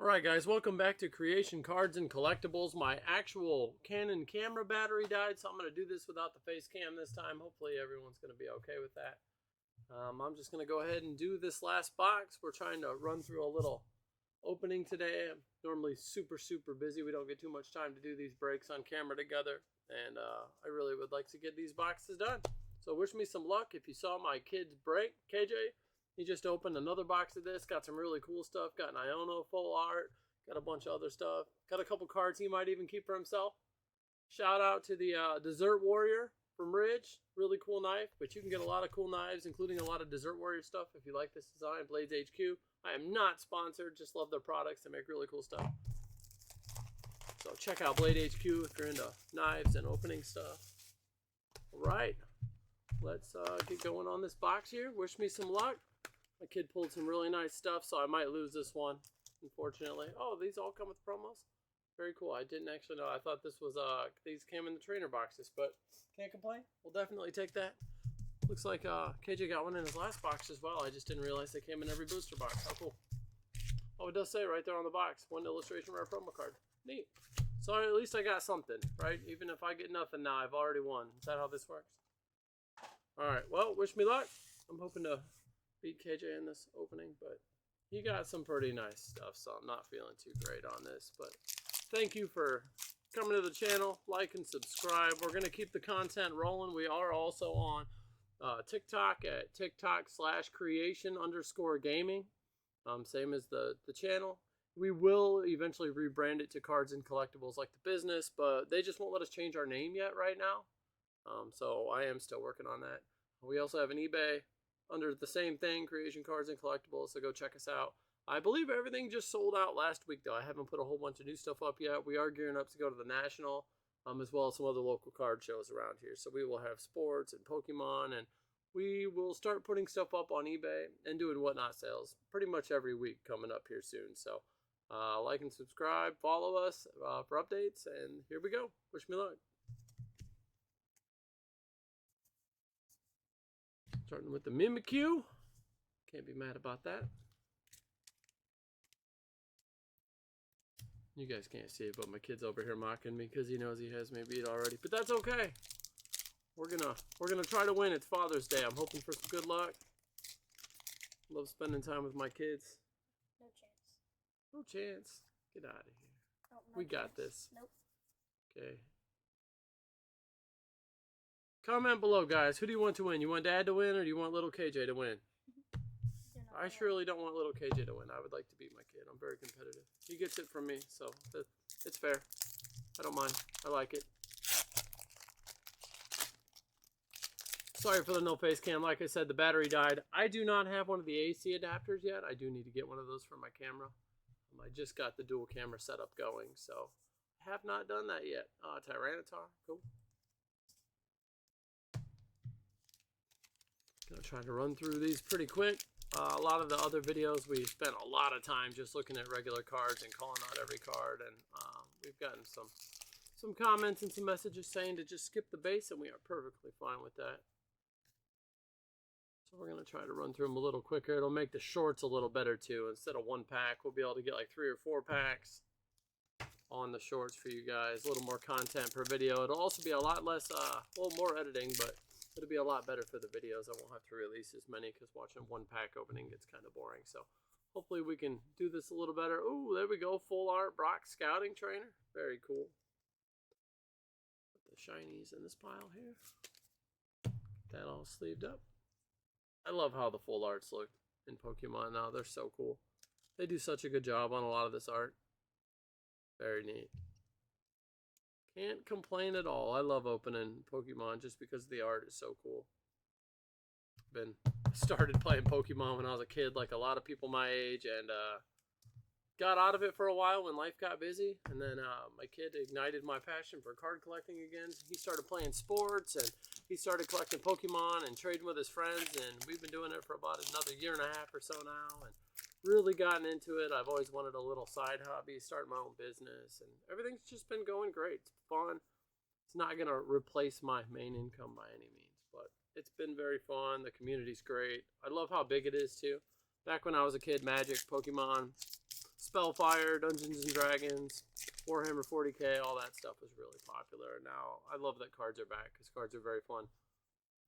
Alright guys, welcome back to Creation Cards and Collectibles. My actual Canon camera battery died, so I'm going to do this without the face cam this time. Hopefully everyone's going to be okay with that. I'm just going to go ahead and do this last box. We're trying to run through a little opening today. I'm normally super busy. We don't get too much time to do these breaks on camera together. And I really would like to get these boxes done. So wish me some luck. If you saw my kid's break, KJ, he just opened another box of this. Got some really cool stuff. Got an Iono full art. Got a bunch of other stuff. Got a couple cards he might even keep for himself. Shout out to the Desert Warrior from Ridge. Really cool knife. But you can get a lot of cool knives, including a lot of Desert Warrior stuff if you like this design. Blades HQ. I am not sponsored. Just love their products. They make really cool stuff. So check out Blade HQ if you're into knives and opening stuff. All right. Let's get going on this box here. Wish me some luck. My kid pulled some really nice stuff, so I might lose this one, unfortunately. Oh, these all come with promos? Very cool. I didn't actually know. I thought this was, these came in the trainer boxes, but can't complain. We'll definitely take that. Looks like KJ got one in his last box as well. I just didn't realize they came in every booster box. How cool. Oh, it does say right there on the box, one illustration rare promo card. Neat. So at least I got something, right? Even if I get nothing now, I've already won. Is that how this works? All right, well, wish me luck. I'm hoping to beat KJ in this opening, but he got some pretty nice stuff, so I'm not feeling too great on this. But thank you for coming to the channel. Like and subscribe. We're going to keep the content rolling. We are also on TikTok at TikTok/creation_gaming. Same as the channel. We will eventually rebrand it to Cards and Collectibles like the business, but they just won't let us change our name yet right now. So I am still working on that. We also have an eBay under the same thing, Creation Cards and Collectibles, so go check us out. I believe everything just sold out last week, though. I haven't put a whole bunch of new stuff up yet. We are gearing up to go to the National, as well as some other local card shows around here. So we will have sports and Pokemon, and we will start putting stuff up on eBay and doing whatnot sales pretty much every week coming up here soon. So like and subscribe, follow us for updates, and here we go. Wish me luck. Starting with the Mimikyu. Can't be mad about that. You guys can't see it, but my kid's over here mocking me because he knows he has me beat already. But that's okay. We're gonna try to win. It's Father's Day. I'm hoping for some good luck. Love spending time with my kids. No chance. No chance. Get out of here. Oh, no we chance. got this. Nope. Okay. Comment below, guys. Who do you want to win? You want Dad to win, or do you want little KJ to win? I surely don't want little KJ to win. I would like to beat my kid. I'm very competitive. He gets it from me, so it's fair. I don't mind. I like it. Sorry for the no face cam. Like I said, the battery died. I do not have one of the AC adapters yet. I do need to get one of those for my camera. I just got the dual camera setup going, so I have not done that yet. Tyranitar. Cool. Gonna try to run through these pretty quick. A lot of the other videos we spent a lot of time just looking at regular cards and calling out every card, and we've gotten some comments and some messages saying to just skip the base, and we are perfectly fine with that. So we're gonna try to run through them a little quicker. It'll make the shorts a little better too. Instead of one pack, we'll be able to get like 3 or 4 packs on the shorts for you guys. A little more content per video. It'll also be a lot less, a little more editing, but it'll be a lot better for the videos. I won't have to release as many because watching one pack opening gets kind of boring. So hopefully we can do this a little better. Ooh, there we go. Full art Brock Scouting Trainer. Very cool. Put the shinies in this pile here. Get that all sleeved up. I love how the full arts look in Pokemon now. They're so cool. They do such a good job on a lot of this art. Very neat. Can't complain at all. I love opening Pokemon just because the art is so cool. Started playing Pokemon when I was a kid, like a lot of people my age, and got out of it for a while when life got busy. And then my kid ignited my passion for card collecting again. He started playing sports, and he started collecting Pokemon and trading with his friends. And we've been doing it for about another 1.5 years or so now, and really gotten into it. I've always wanted a little side hobby, start my own business, and everything's just been going great. It's fun. It's not going to replace my main income by any means, but it's been very fun. The community's great. I love how big it is too. Back when I was a kid, Magic, Pokemon, Spellfire, Dungeons and Dragons, Warhammer 40k, all that stuff was really popular. Now, I love that cards are back because cards are very fun.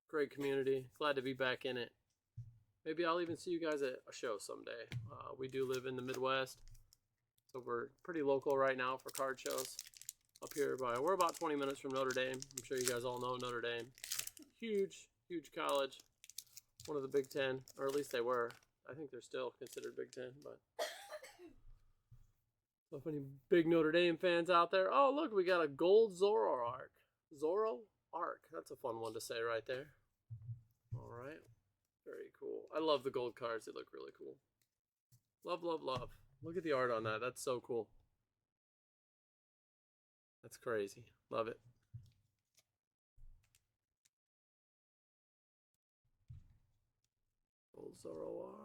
Great community. Glad to be back in it. Maybe I'll even see you guys at a show someday. We do live in the Midwest, so we're pretty local right now for card shows. Up here we're about 20 minutes from Notre Dame. I'm sure you guys all know Notre Dame. Huge, huge college. One of the Big Ten, or at least they were. I think they're still considered Big Ten, but... So if any big Notre Dame fans out there, oh look, we got a gold Zorro Arc. Zorro Arc. That's a fun one to say right there. All right. Very cool. I love the gold cards. They look really cool. Love, love, love. Look at the art on that. That's so cool. That's crazy. Love it. Gold Zorro Arc.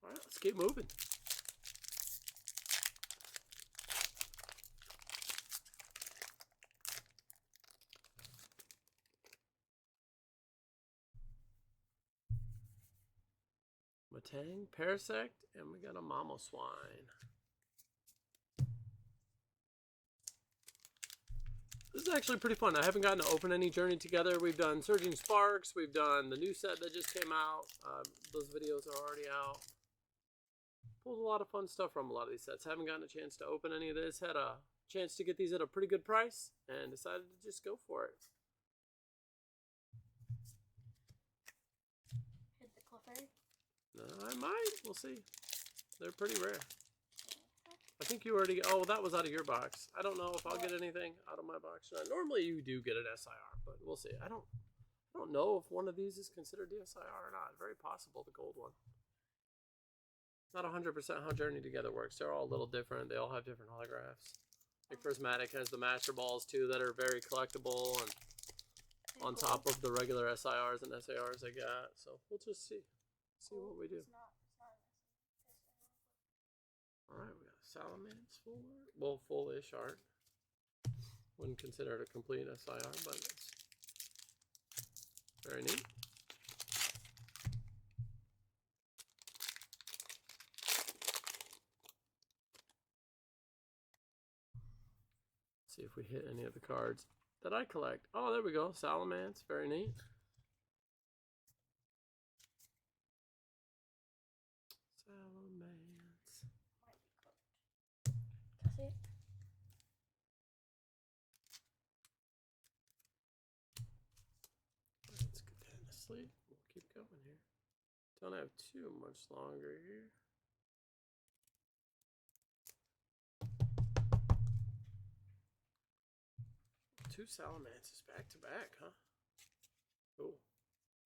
All right, let's keep moving. Matang, Parasect, and we got a Mamo Swine. This is actually pretty fun. I haven't gotten to open any Journey Together. We've done Surging Sparks. We've done the new set that just came out. Those videos are already out. Pulled a lot of fun stuff from a lot of these sets. Haven't gotten a chance to open any of this. Had a chance to get these at a pretty good price and decided to just go for it. Hit the Clefairy? No, I might. We'll see. They're pretty rare. I think you already... Oh, that was out of your box. I don't know if I'll get anything out of my box. Normally you do get an SIR, but we'll see. I don't know if one of these is considered the SIR or not. Very possible, the gold one. Not 100% how Journey Together works. They're all a little different. They all have different holographs. Like Prismatic has the Master Balls too that are very collectible and on top of the regular SIRs and SARs they got. So we'll just see. See what we do. Alright, we got a Salamence full-ish art. Wouldn't consider it a complete SIR, but it's very neat. See if we hit any of the cards that I collect. Oh, there we go. Salamence. Very neat. Salamence. That's it. Let's get that in the sleeve. We'll keep going here. Don't have too much longer here. Two Salamances back to back, huh? Cool.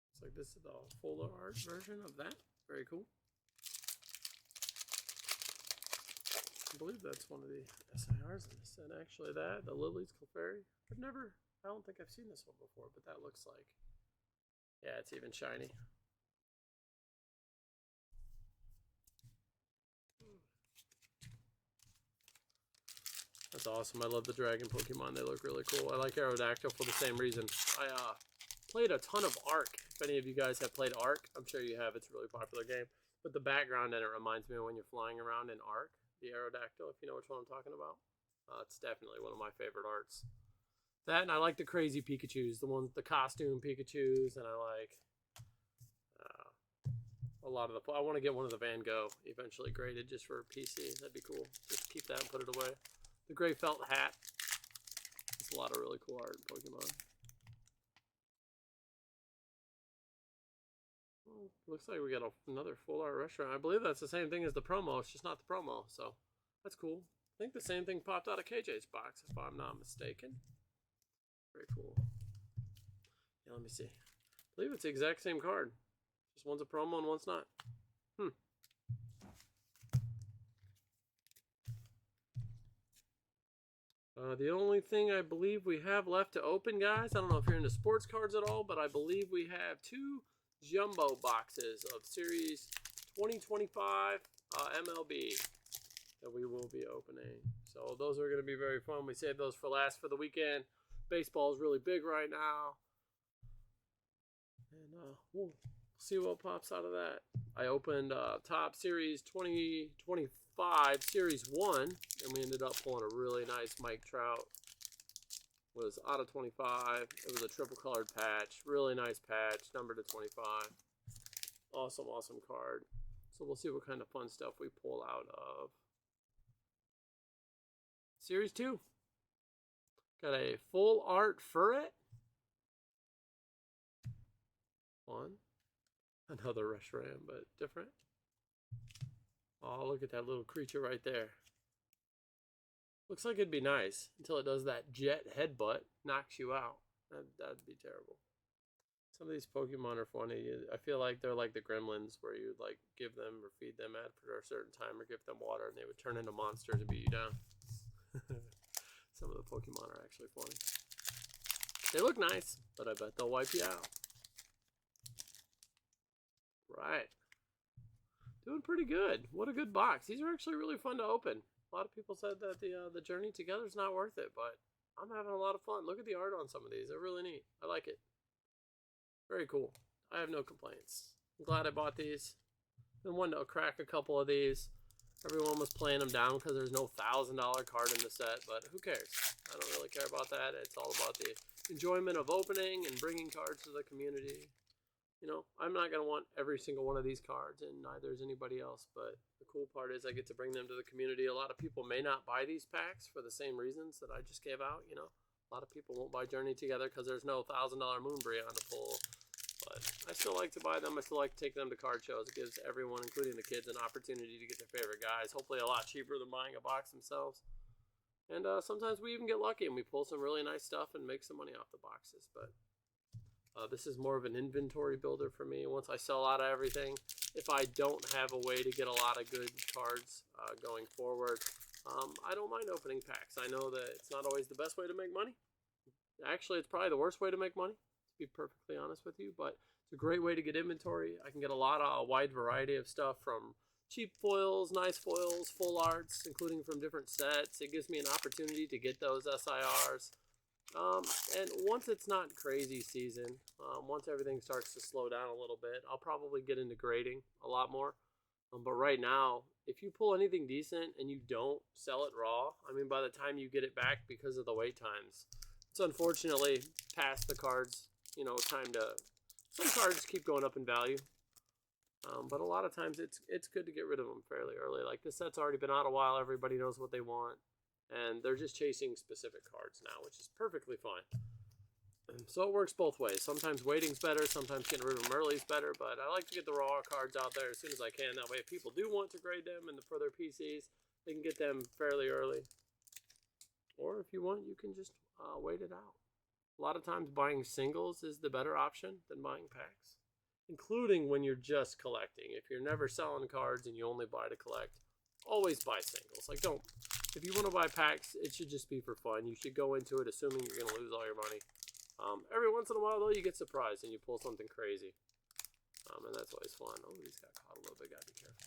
Looks like this is the full art version of that. Very cool. I believe that's one of the SIRs in this set. Actually, the Lily's Clefairy. I don't think I've seen this one before, but that looks like, yeah, it's even shiny. That's awesome. I love the dragon Pokemon. They look really cool. I like Aerodactyl for the same reason. I played a ton of Ark. If any of you guys have played Ark, I'm sure you have. It's a really popular game. But the background in it reminds me of when you're flying around in Ark, the Aerodactyl, if you know which one I'm talking about. It's definitely one of my favorite arts. That, and I like the crazy Pikachus, the costume Pikachus, and I like a lot of the... I want to get one of the Van Gogh eventually graded just for PC. That'd be cool. Just keep that and put it away. The gray felt hat. It's a lot of really cool art in Pokemon. Well, looks like we got another full art restaurant. I believe that's the same thing as the promo. It's just not the promo, so that's cool. I think the same thing popped out of KJ's box, if I'm not mistaken. Very cool. Yeah, let me see. I believe it's the exact same card. Just one's a promo and one's not. The only thing I believe we have left to open, guys, I don't know if you're into sports cards at all, but I believe we have two jumbo boxes of Series 2025 MLB that we will be opening. So those are going to be very fun. We saved those for last for the weekend. Baseball is really big right now. we'll see what pops out of that. I opened Top Series 2025 Series 1, and we ended up pulling a really nice Mike Trout. It was out of 25. It was a triple colored patch. Really nice patch, number to 25. Awesome, awesome card. So we'll see what kind of fun stuff we pull out of Series 2. Got a full art Furret. One. Another Rush Ram, but different. Oh, look at that little creature right there. Looks like it'd be nice until it does that jet headbutt, knocks you out. That'd be terrible. Some of these Pokemon are funny. I feel like they're like the Gremlins, where you like give them or feed them after a certain time, or give them water, and they would turn into monsters and beat you down. Some of the Pokemon are actually funny. They look nice, but I bet they'll wipe you out. Right. Doing pretty good. What a good box. These are actually really fun to open. A lot of people said that the journey together is not worth it, but I'm having a lot of fun. Look at the art on some of these. They're really neat. I like it. Very cool. I have no complaints. I'm glad I bought these. Been wanting to crack a couple of these. Everyone was playing them down because there's no $1,000 card in the set, but who cares? I don't really care about that. It's all about the enjoyment of opening and bringing cards to the community. You know, I'm not going to want every single one of these cards, and neither is anybody else, but the cool part is I get to bring them to the community. A lot of people may not buy these packs for the same reasons that I just gave out, you know. A lot of people won't buy Journey Together because there's no $1,000 Moonbreon to pull, but I still like to buy them. I still like to take them to card shows. It gives everyone, including the kids, an opportunity to get their favorite guys, hopefully a lot cheaper than buying a box themselves. And sometimes we even get lucky and we pull some really nice stuff and make some money off the boxes, but this is more of an inventory builder for me. Once I sell out of everything, if I don't have a way to get a lot of good cards going forward, I don't mind opening packs. I know that it's not always the best way to make money. Actually, it's probably the worst way to make money, to be perfectly honest with you, but it's a great way to get inventory. I can get a wide variety of stuff, from cheap foils, nice foils, full arts, including from different sets. It gives me an opportunity to get those SIRs. And once it's not crazy season, once everything starts to slow down a little bit, I'll probably get into grading a lot more. But right now, if you pull anything decent and you don't sell it raw, I mean, by the time you get it back because of the wait times, it's unfortunately past the cards, you know, time to... Some cards keep going up in value, but a lot of times it's good to get rid of them fairly early. Like, this set's already been out a while, everybody knows what they want. And they're just chasing specific cards now, which is perfectly fine. So it works both ways. Sometimes waiting's better, sometimes getting rid of them early is better, but I like to get the raw cards out there as soon as I can. That way, if people do want to grade them and for their PCs, they can get them fairly early. Or if you want, you can just wait it out. A lot of times buying singles is the better option than buying packs, including when you're just collecting. If you're never selling cards and you only buy to collect, always buy singles. Like, don't... If you want to buy packs, it should just be for fun. You should go into it assuming you're going to lose all your money. Every once in a while, though, you get surprised and you pull something crazy. And that's always fun. Oh, he's got caught a little bit. Gotta be careful.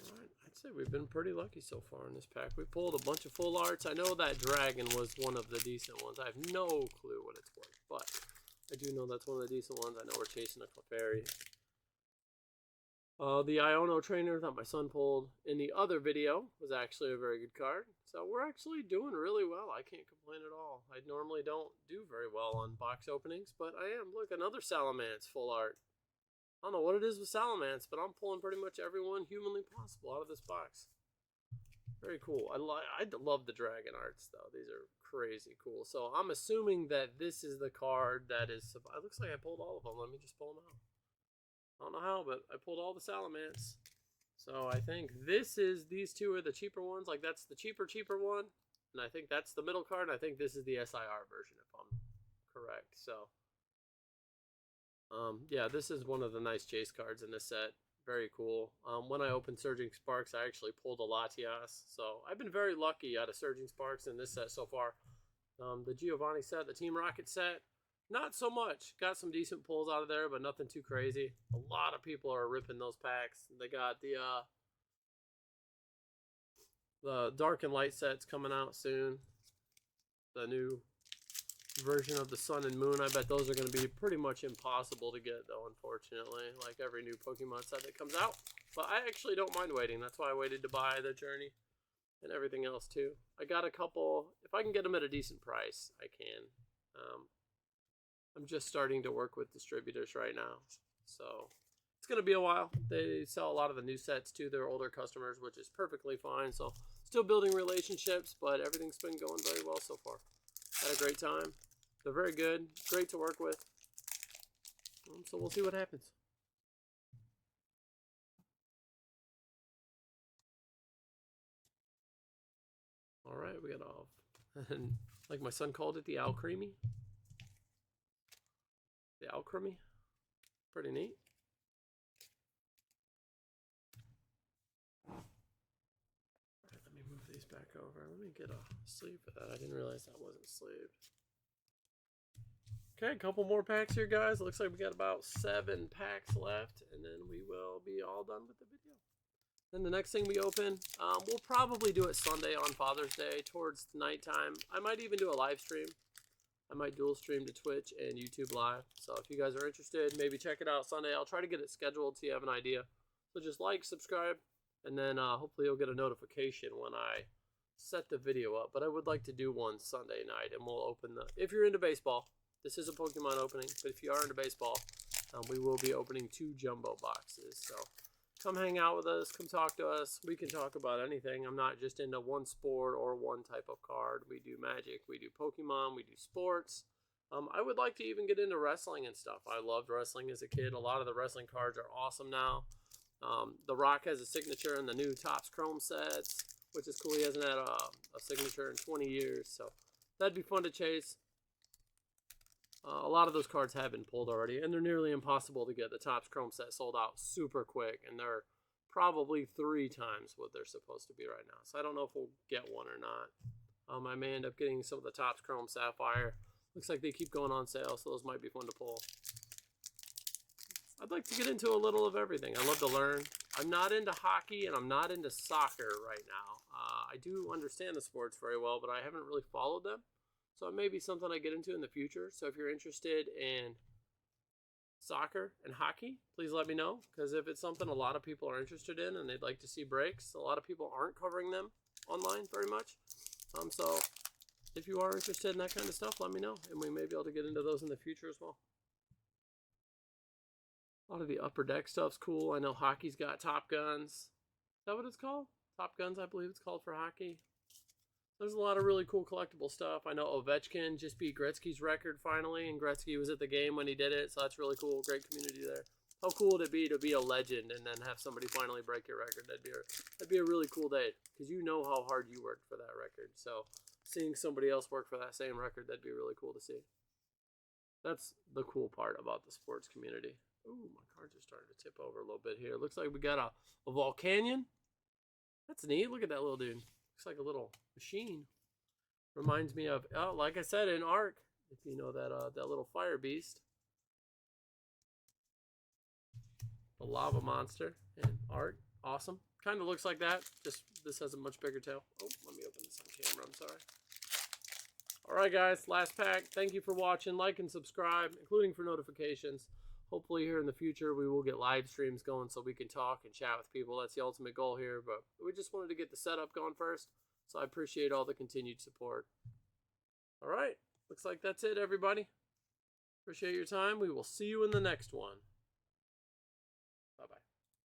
Alright, I'd say we've been pretty lucky so far in this pack. We pulled a bunch of full arts. I know that dragon was one of the decent ones. I have no clue what it's worth, but I do know that's one of the decent ones. I know we're chasing a Clefairy. The Iono trainer that my son pulled in the other video was actually a very good card. So we're actually doing really well. I can't complain at all. I normally don't do very well on box openings, but I am. Look, another Salamence full art. I don't know what it is with Salamence, but I'm pulling pretty much everyone humanly possible out of this box. Very cool. I love the dragon arts, though. These are crazy cool. So I'm assuming that this is the card that is... It looks like I pulled all of them. Let me just pull them out. I don't know how, but I pulled all the Salamence. So I think these two are the cheaper ones. Like, that's the cheaper one. And I think that's the middle card. I think this is the SIR version, if I'm correct. So, yeah, this is one of the nice chase cards in this set. Very cool. When I opened Surging Sparks, I actually pulled a Latias. So I've been very lucky out of Surging Sparks in this set so far. The Giovanni set, the Team Rocket set, not so much. Got some decent pulls out of there, but nothing too crazy. A lot of people are ripping those packs. They got the Dark and Light sets coming out soon. the new version of the Sun and Moon. I bet those are going to be pretty much impossible to get, though, unfortunately, like every new Pokemon set that comes out. But I actually don't mind waiting. That's why I waited to buy the Journey and everything else, too. I got a couple. If I can get them at a decent price, I can. I'm just starting to work with distributors right now, so it's going to be a while. They sell a lot of the new sets to their older customers, which is perfectly fine. So still building relationships, but everything's been going very well so far. Had a great time. They're very good, great to work with. So we'll see what happens. All right, we got off. And like my son called it, the Alchemy. The Alchemy. Pretty neat. All right, let me move these back over. Let me get a sleeve for that. I didn't realize that wasn't sleeved. Okay, a couple more packs here, guys. It looks like we got about 7 packs left, and then we will be all done with the video. Then the next thing we open, we'll probably do it Sunday on Father's Day towards nighttime. I might even do a live stream. I might dual stream to Twitch and YouTube Live. So if you guys are interested, maybe check it out Sunday. I'll try to get it scheduled so you have an idea. So just like, subscribe, and then hopefully you'll get a notification when I set the video up. But I would like to do one Sunday night, and we'll open the... If you're into baseball, this is a Pokemon opening, but if you are into baseball, we will be opening 2 jumbo boxes. So come hang out with us, come talk to us. We can talk about anything. I'm not just into one sport or one type of card. We do Magic, we do Pokemon, we do sports. I would like to even get into wrestling and stuff. I loved wrestling as a kid. A lot of the wrestling cards are awesome now. The Rock has a signature in the new Topps Chrome sets, which is cool. He hasn't had a signature in 20 years, so that'd be fun to chase. A lot of those cards have been pulled already, and they're nearly impossible to get. The Topps Chrome set sold out super quick, and they're probably 3 times what they're supposed to be right now. So I don't know if we'll get one or not. I may end up getting some of the Topps Chrome Sapphire. Looks like they keep going on sale, so those might be fun to pull. I'd like to get into a little of everything. I love to learn. I'm not into hockey, and I'm not into soccer right now. I do understand the sports very well, but I haven't really followed them. So it may be something I get into in the future. So if you're interested in soccer and hockey, please let me know. Because if it's something a lot of people are interested in and they'd like to see breaks, a lot of people aren't covering them online very much. So if you are interested in that kind of stuff, let me know. And we may be able to get into those in the future as well. A lot of the Upper Deck stuff's cool. I know hockey's got Top Guns. Is that what it's called? Top Guns, I believe it's called for hockey. There's a lot of really cool collectible stuff. I know Ovechkin just beat Gretzky's record finally, and Gretzky was at the game when he did it, so that's really cool. Great community there. How cool would it be to be a legend and then have somebody finally break your record? That'd be a really cool day, because you know how hard you worked for that record. So seeing somebody else work for that same record, that'd be really cool to see. That's the cool part about the sports community. Ooh, my cards are starting to tip over a little bit here. Looks like we got a Volcanion. That's neat. Look at that little dude. Looks like a little machine. Reminds me of, like I said, in Ark, if you know that that little fire beast. The lava monster in Ark. Awesome. Kind of looks like that. Just this has a much bigger tail. Oh, let me open this on camera. I'm sorry. Alright guys, last pack. Thank you for watching. Like and subscribe, including for notifications. Hopefully here in the future we will get live streams going so we can talk and chat with people. That's the ultimate goal here, but we just wanted to get the setup going first. So I appreciate all the continued support. All right, looks like that's it, everybody. Appreciate your time. We will see you in the next one.